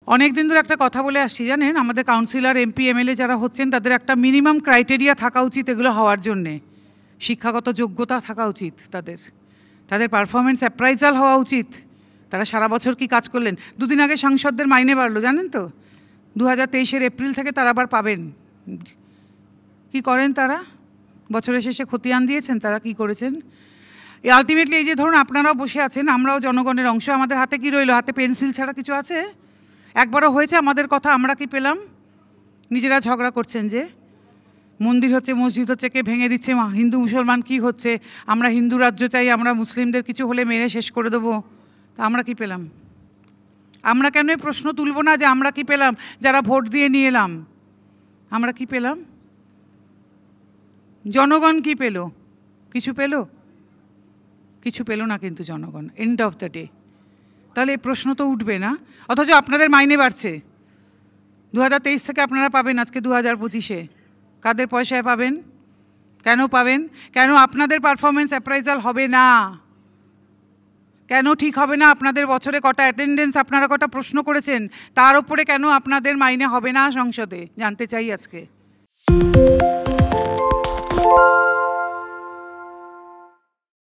অনেক দিন ধরে একটা কথা বলে আসছি জানেন, আমাদের কাউন্সিলর এমপি এমএলএ যারা হচ্ছেন তাদের একটা মিনিমাম ক্রাইটেরিয়া থাকা উচিত এগুলো হওয়ার জন্যে। শিক্ষাগত যোগ্যতা থাকা উচিত, তাদের পারফরমেন্স অ্যাপ্রাইজাল হওয়া উচিত। তারা সারা বছর কি কাজ করলেন। দুদিন আগে সাংসদদের মাইনে বাড়লো জানেন তো, 2023 এপ্রিল থেকে তারা আবার পাবেন। কি করেন তারা? বছরের শেষে খতিয়ান দিয়েছেন তারা, কি করেছেন? আলটিমেটলি এই যে ধরুন আপনারাও বসে আছেন, আমরাও জনগণের অংশ, আমাদের হাতে কি রইলো? হাতে পেন্সিল ছাড়া কিছু আছে? একবারও হয়েছে আমাদের কথা আমরা কি পেলাম? নিজেরা ঝগড়া করছেন যে মন্দির হচ্ছে, মসজিদ হচ্ছে, কে ভেঙে দিচ্ছে, হিন্দু মুসলমান কি হচ্ছে, আমরা হিন্দু রাজ্য চাই, আমরা মুসলিমদের কিছু হলে মেরে শেষ করে দেবো। তা আমরা কি পেলাম? আমরা কেন প্রশ্ন তুলব না যে আমরা কি পেলাম? যারা ভোট দিয়ে নিয়ে এলাম আমরা কি পেলাম? জনগণ কি পেল? কিছু পেল? কিছু পেল না কিন্তু জনগণ, এন্ড অফ দ্য ডে। তাহলে এই প্রশ্ন তো উঠবে না। অথচ আপনাদের মাইনে বাড়ছে, 2023 থেকে আপনারা পাবেন আজকে 2025-এ। কাদের পয়সায় পাবেন? কেন পাবেন? কেন আপনাদের পারফরমেন্স অ্যাপ্রাইজাল হবে না? কেন ঠিক হবে না? আপনাদের বছরে কটা অ্যাটেন্ডেন্স, আপনারা কটা প্রশ্ন করেছেন, তার উপরে কেন আপনাদের মাইনে হবে না সংসদে? জানতে চাই আজকে।